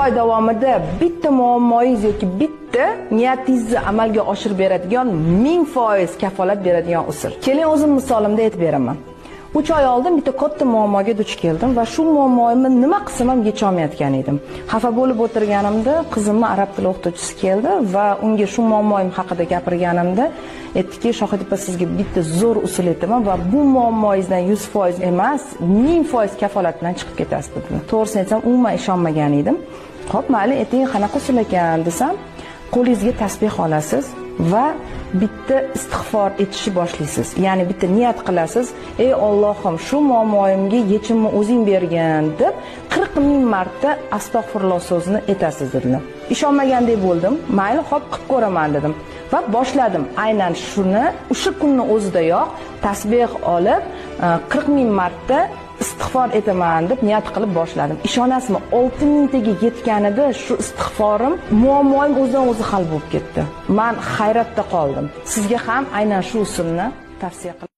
oy davomida bitta muammoyingiz yoki bitta niyatingizni amalga oshirib beradigan 1000% kafolat beradigan usul. Keling, o'zim misolimda aytib beraman. 3 oy oldin bitta katta muammoga duch keldim va shu muammomni nima qilsam ham yecha olmayotgan edim. Xafa bo'lib o'tirganimda qizimning arab tili o'qituvchisi keldi va unga shu muammoim haqida gapirganimda aytdiki, Shohid opa, sizga bitta zo'r usul aytaman va bu muammongizdan 100% emas, 1000% kafolat bilan chiqib ketasiz dedi. To'g'risini aytsam, umuman ishonmagan edim. Xo'p, mayli, ayting, qanaqa usul ekan desam, qo'lingizga tasbih olasiz va bitta istig'for etishni boshlaysiz. Ya'ni bitta niyat qilasiz, ey Allohim, shu muammoimga yechimni o'zing bergin deb 40 000 marta astag'firulloh so'zini aytasiz dedilar. Ishonmagandek bo'ldim. Mayli, xo'p, qilib ko'raman dedim. Va boshladim. Aynan shuni o'sha kunning o'zidayoq tasbih olib 40 000 marta istig'for etaman deb niyat qilib boshladim. Ishonasizmi, 6000 taga yetganida shu istig'forim muammoim o'zidan o'zi hal bo'lib ketdi. Men hayratda qoldim. Sizga ham aynan shu usulni tavsiya qilaman.